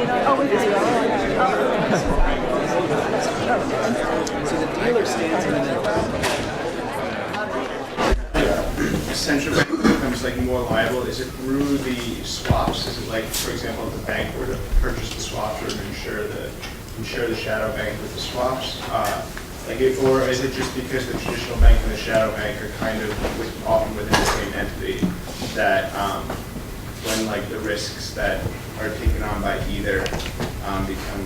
So the dealer stands in the central bank becomes like more liable. Is it through the swaps? Is it like, for example, if the bank were to purchase the swaps or to insure the shadow bank with the swaps? Or is it just because the traditional bank and the shadow bank are kind of often within the same entity that when like the risks that are taken on by either become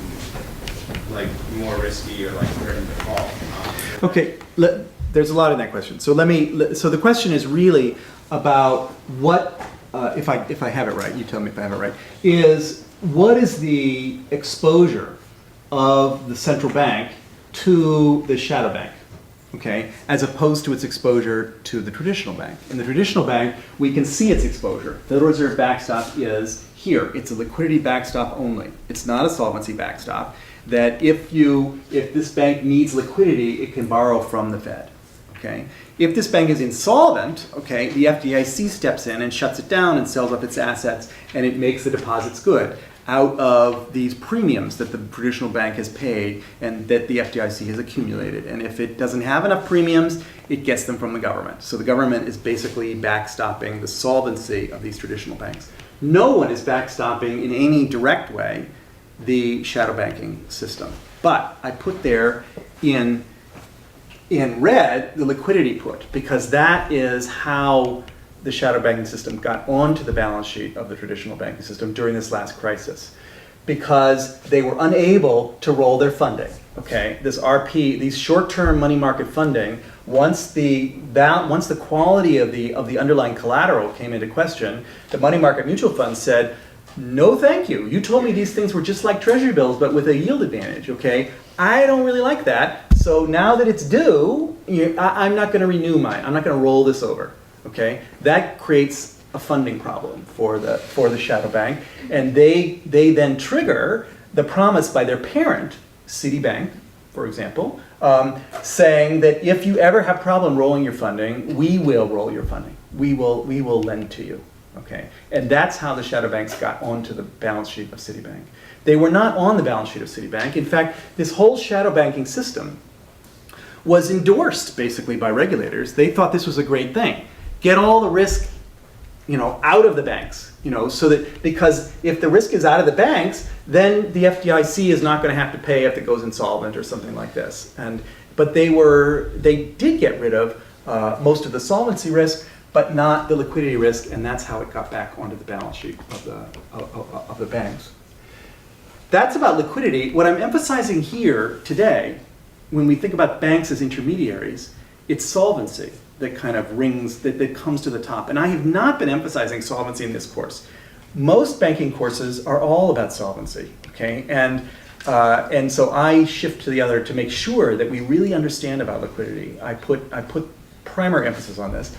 like more risky or like they're in default? Okay, there's a lot in that question. So so the question is really about what, if I have it right, you tell me if I have it right, is what is the exposure of the central bank to the shadow bank, okay, as opposed to its exposure to the traditional bank. In the traditional bank, we can see its exposure. The Federal Reserve backstop is here. It's a liquidity backstop only. It's not a solvency backstop. That if this bank needs liquidity, it can borrow from the Fed, okay? If this bank is insolvent, okay, the FDIC steps in and shuts it down and sells off its assets, and it makes the deposits good out of these premiums that the traditional bank has paid and that the FDIC has accumulated. And if it doesn't have enough premiums, it gets them from the government. So the government is basically backstopping the solvency of these traditional banks. No one is backstopping in any direct way the shadow banking system. But I put there in red the liquidity put, because that is how the shadow banking system got onto the balance sheet of the traditional banking system during this last crisis, because they were unable to roll their funding. Okay, this RP, these short-term money market funding, once the quality of the underlying collateral came into question, the money market mutual funds said, "No, thank you. You told me these things were just like treasury bills, but with a yield advantage. Okay, I don't really like that. So now that it's due, I'm not going to renew mine. I'm not going to roll this over." Okay, that creates a funding problem for the shadow bank, and they then trigger the promise by their parent, Citibank, for example, saying that if you ever have problem rolling your funding, we will roll your funding. We will lend to you. Okay, and that's how the shadow banks got onto the balance sheet of Citibank. They were not on the balance sheet of Citibank. In fact, this whole shadow banking system was endorsed basically by regulators. They thought this was a great thing. Get all the risk, out of the banks, so that, because if the risk is out of the banks, then the FDIC is not going to have to pay if it goes insolvent or something like this. But they did get rid of most of the solvency risk, but not the liquidity risk, and that's how it got back onto the balance sheet of the banks. That's about liquidity. What I'm emphasizing here today, when we think about banks as intermediaries, it's solvency that kind of rings, that comes to the top. And I have not been emphasizing solvency in this course. Most banking courses are all about solvency, okay? And so I shift to the other to make sure that we really understand about liquidity. I put primary emphasis on this.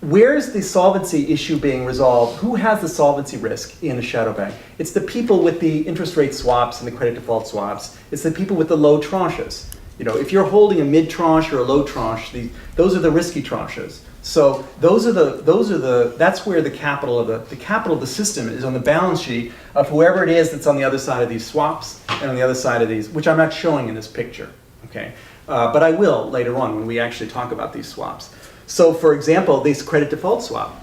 Where's the solvency issue being resolved? Who has the solvency risk in a shadow bank? It's the people with the interest rate swaps and the credit default swaps. It's the people with the low tranches. If you're holding a mid tranche or a low tranche, those are the risky tranches. So that's where the capital of the system is on the balance sheet of whoever it is that's on the other side of these swaps and on the other side of these, which I'm not showing in this picture. Okay, but I will later on when we actually talk about these swaps. So for example, this credit default swap.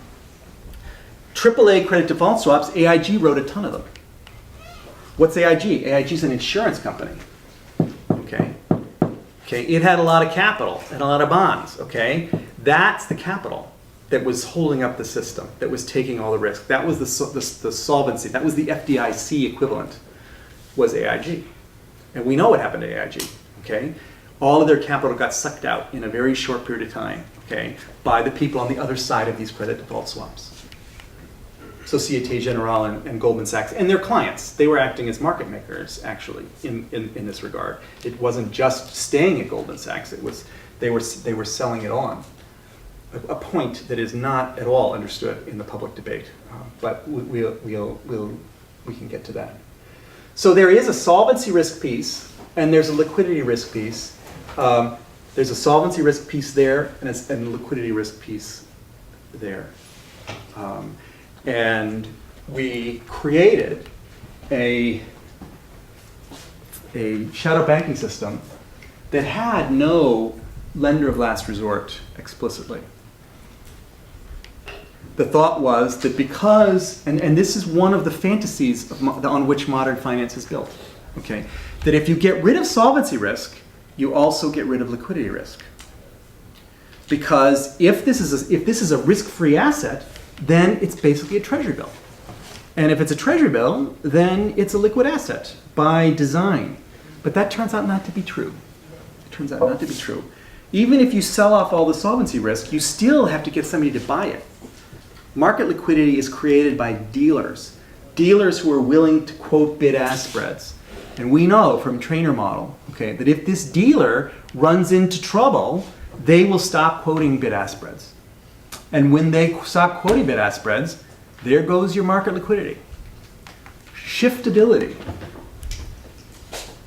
AAA credit default swaps, AIG wrote a ton of them. What's AIG? AIG is an insurance company. Okay, it had a lot of capital and a lot of bonds, okay? That's the capital that was holding up the system, that was taking all the risk. That was the solvency, that was the FDIC equivalent, was AIG. And we know what happened to AIG, okay? All of their capital got sucked out in a very short period of time, okay, by the people on the other side of these credit default swaps. Societe Generale and Goldman Sachs and their clients. They were acting as market makers, actually, in this regard. It wasn't just staying at Goldman Sachs. They were selling it on. A point that is not at all understood in the public debate, but we can get to that. So there is a solvency risk piece, and there's a liquidity risk piece. There's a solvency risk piece there, and a liquidity risk piece there. And we created a shadow banking system that had no lender of last resort explicitly. The thought was that because, and this is one of the fantasies on which modern finance is built, okay, that if you get rid of solvency risk, you also get rid of liquidity risk. Because if this is a risk-free asset, then it's basically a treasury bill. And if it's a treasury bill, then it's a liquid asset by design. But that turns out not to be true. It turns out not to be true. Even if you sell off all the solvency risk, you still have to get somebody to buy it. Market liquidity is created by dealers. Dealers who are willing to quote bid-ask spreads. And we know from trainer model, okay, that if this dealer runs into trouble, they will stop quoting bid-ask spreads. And when they stop quoting bid-ask spreads, there goes your market liquidity. Shiftability.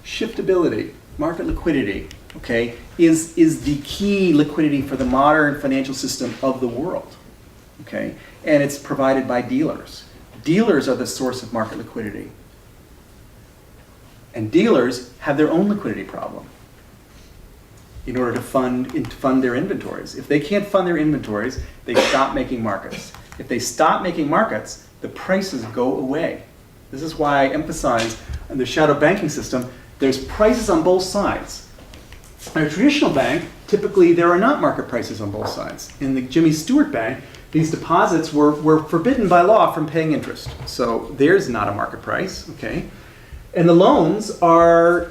Shiftability, market liquidity, okay, is the key liquidity for the modern financial system of the world, okay? And it's provided by dealers. Dealers are the source of market liquidity. And dealers have their own liquidity problem in order to fund their inventories. If they can't fund their inventories, they stop making markets. If they stop making markets, the prices go away. This is why I emphasize in the shadow banking system, there's prices on both sides. In a traditional bank, typically there are not market prices on both sides. In the Jimmy Stewart Bank, these deposits were forbidden by law from paying interest. So there's not a market price, okay? And the loans are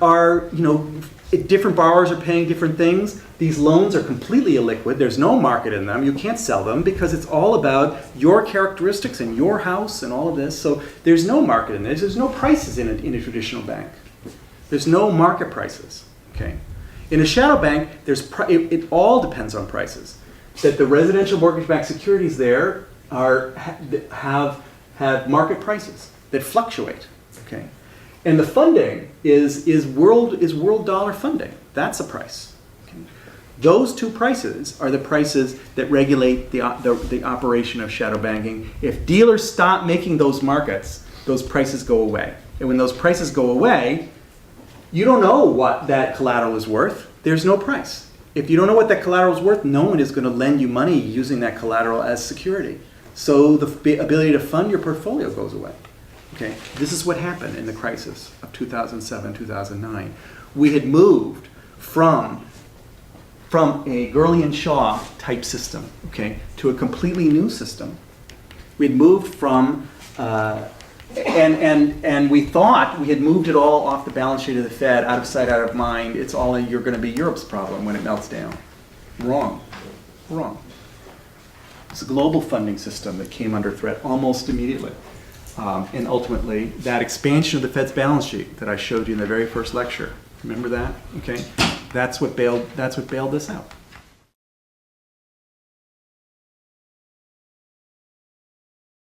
different borrowers are paying different things. These loans are completely illiquid. There's no market in them. You can't sell them because it's all about your characteristics and your house and all of this. So there's no market in this. There's no prices in a traditional bank. There's no market prices, okay? In a shadow bank, it all depends on prices. That the residential mortgage-backed securities there have market prices that fluctuate, okay? And the funding is world dollar funding. That's a price. Okay? Those two prices are the prices that regulate the operation of shadow banking. If dealers stop making those markets, those prices go away. And when those prices go away, you don't know what that collateral is worth. There's no price. If you don't know what that collateral is worth, no one is going to lend you money using that collateral as security. So the ability to fund your portfolio goes away. Okay, this is what happened in the crisis of 2007, 2009. We had moved from a Gurley and Shaw type system, okay, to a completely new system. We had moved from, and we thought we had moved it all off the balance sheet of the Fed, out of sight, out of mind. It's all you're going to be Europe's problem when it melts down. Wrong. It's a global funding system that came under threat almost immediately. And ultimately, that expansion of the Fed's balance sheet that I showed you in the very first lecture, remember that? Okay, that's what bailed this out.